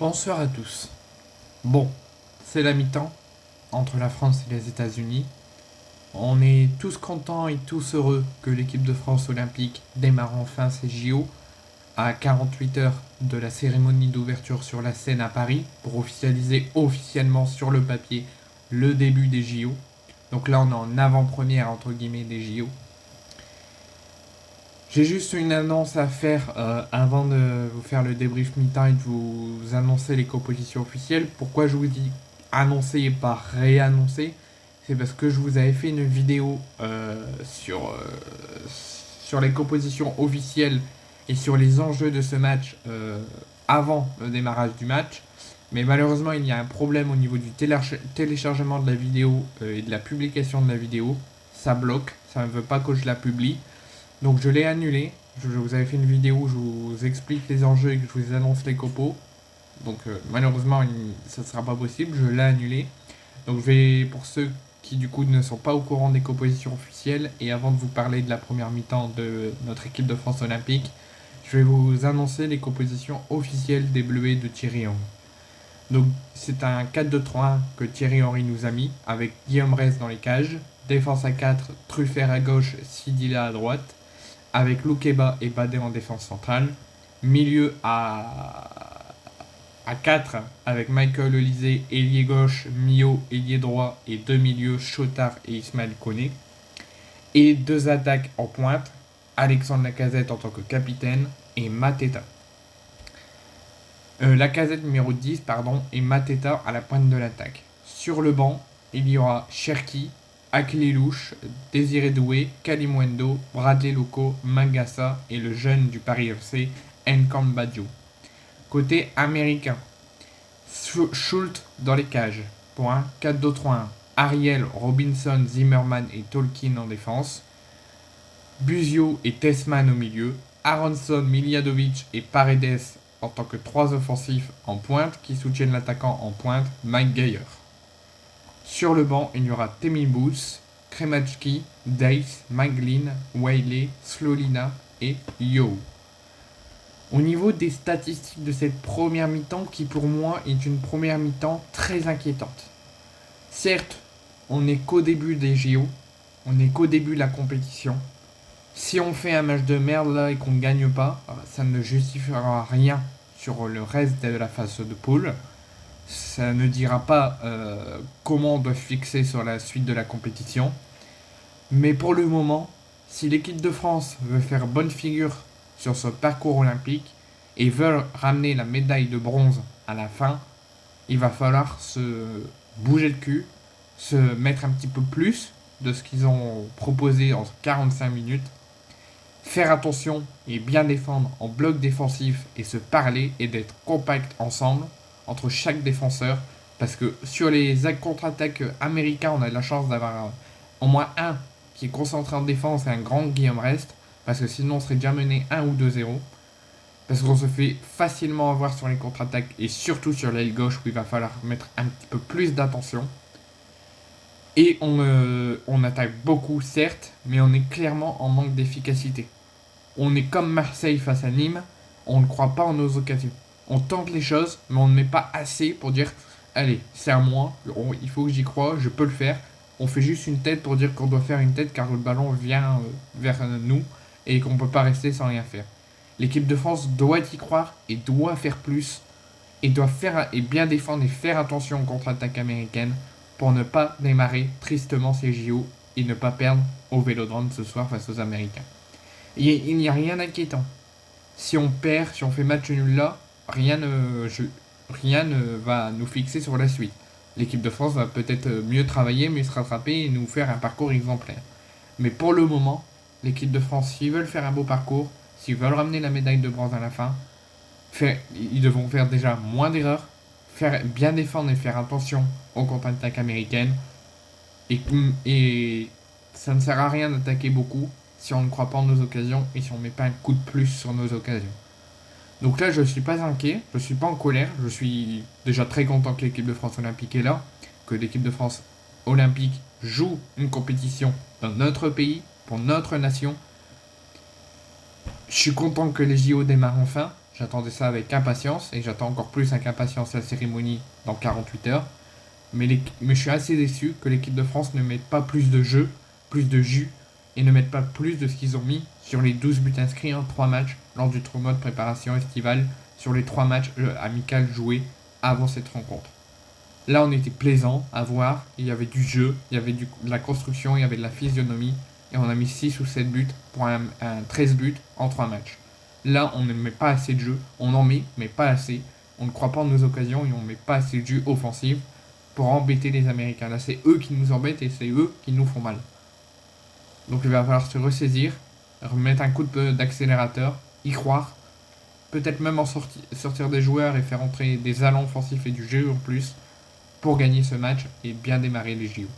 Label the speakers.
Speaker 1: Bonsoir à tous. Bon, c'est la mi-temps entre la France et les États-Unis. On est tous contents et tous heureux que l'équipe de France olympique démarre enfin ses JO à 48 heures de la cérémonie d'ouverture sur la scène à Paris pour officialiser officiellement sur le papier le début des JO. Donc là, on est en avant-première entre guillemets des JO. J'ai juste une annonce à faire avant de vous faire le débrief mi-temps et de vous annoncer les compositions officielles. Pourquoi je vous dis annoncer et pas réannoncer? C'est parce que je vous avais fait une vidéo sur les compositions officielles et sur les enjeux de ce match avant le démarrage du match. Mais malheureusement, il y a un problème au niveau du téléchargement de la vidéo et de la publication de la vidéo. Ça bloque, ça ne veut pas que je la publie. Donc je l'ai annulé. Je vous avais fait une vidéo où je vous explique les enjeux et que je vous annonce les compos. Donc malheureusement, ça ne sera pas possible. Je l'ai annulé. Donc je vais, pour ceux qui du coup ne sont pas au courant des compositions officielles, et avant de vous parler de la première mi-temps de notre équipe de France olympique, je vais vous annoncer les compositions officielles des Bleuets de Thierry Henry. Donc c'est un 4-2-3-1 que Thierry Henry nous a mis, avec Guillaume Reyes dans les cages, défense à 4, Truffert à gauche, Sidila à droite, avec Loukeba et Badé en défense centrale, milieu à 4 avec Michael Olise, ailier gauche, Mio, ailier droit et deux milieux, Chotard et Ismaël Koné, et deux attaques en pointe, Alexandre Lacazette en tant que capitaine et Mateta. Lacazette numéro 10 et Mateta à la pointe de l'attaque. Sur le banc, il y aura Cherki, Akili Louche, Désiré Doué, Kalimwendo, Bradley Loco, Mangassa et le jeune du Paris FC, Nkan Badjo. Côté américain, Schultz dans les cages pour un 4-2-3-1. Ariel, Robinson, Zimmerman et Tolkien en défense. Buzio et Tessman au milieu. Aronson, Miljadovic et Paredes en tant que trois offensifs en pointe qui soutiennent l'attaquant en pointe, Mike Geyer. Sur le banc, il y aura Temi Boots, Kremachki, Dace, Maglin, Wiley, Slolina et Yo. Au niveau des statistiques de cette première mi-temps, qui pour moi est une première mi-temps très inquiétante. Certes, on n'est qu'au début des JO, on n'est qu'au début de la compétition. Si on fait un match de merde là et qu'on ne gagne pas, ça ne justifiera rien sur le reste de la phase de poule. Ça ne dira pas comment on doit fixer sur la suite de la compétition. Mais pour le moment, si l'équipe de France veut faire bonne figure sur ce parcours olympique et veut ramener la médaille de bronze à la fin, il va falloir se bouger le cul, se mettre un petit peu plus de ce qu'ils ont proposé en 45 minutes, faire attention et bien défendre en bloc défensif et se parler et d'être compact ensemble entre chaque défenseur, parce que sur les contre-attaques américains, on a de la chance d'avoir au moins un qui est concentré en défense et un grand Guillaume Rest, parce que sinon on serait déjà mené 1 ou 2-0, parce qu'on se fait facilement avoir sur les contre-attaques et surtout sur l'aile gauche où il va falloir mettre un petit peu plus d'attention. Et on attaque beaucoup, certes, mais on est clairement en manque d'efficacité. On est comme Marseille face à Nîmes, on ne croit pas en nos occasions. On tente les choses, mais on ne met pas assez pour dire allez, c'est à moi, il faut que j'y croie, je peux le faire. On fait juste une tête pour dire qu'on doit faire une tête car le ballon vient vers nous et qu'on ne peut pas rester sans rien faire. L'équipe de France doit y croire et doit faire plus et doit faire et bien défendre et faire attention aux contre-attaques américaines pour ne pas démarrer tristement ces JO et ne pas perdre au Vélodrome ce soir face aux Américains. Il n'y a rien d'inquiétant. Si on perd, si on fait match nul là, rien ne va nous fixer sur la suite. L'équipe de France va peut-être mieux travailler, mieux se rattraper et nous faire un parcours exemplaire. Mais pour le moment, l'équipe de France, s'ils veulent faire un beau parcours, s'ils veulent ramener la médaille de bronze à la fin, ils devront faire déjà moins d'erreurs, bien défendre et faire attention aux contre-attaques américaines. Et ça ne sert à rien d'attaquer beaucoup si on ne croit pas en nos occasions et si on ne met pas un coup de plus sur nos occasions. Donc là, je ne suis pas inquiet, je ne suis pas en colère, je suis déjà très content que l'équipe de France olympique est là, que l'équipe de France olympique joue une compétition dans notre pays, pour notre nation. Je suis content que les JO démarrent enfin, J'attendais ça avec impatience et j'attends encore plus avec impatience la cérémonie dans 48 heures. Mais je suis assez déçu que l'équipe de France ne mette pas plus de jeu, plus de jus et ne mette pas plus de ce qu'ils ont mis sur les 12 buts inscrits en 3 matchs lors du tournoi de préparation estivale, sur les 3 matchs amicaux joués avant cette rencontre. Là, on était plaisant à voir, il y avait du jeu, il y avait de la construction, il y avait de la physionomie, et on a mis 6 ou 7 buts pour un 13 buts en 3 matchs. Là, on ne met pas assez de jeu, on en met, mais pas assez. On ne croit pas en nos occasions et on ne met pas assez de jeu offensif pour embêter les Américains. Là, c'est eux qui nous embêtent et c'est eux qui nous font mal. Donc il va falloir se ressaisir, remettre un coup d'accélérateur, y croire, peut-être même sortir des joueurs et faire entrer des allants offensifs et du jeu en plus pour gagner ce match et bien démarrer les JO.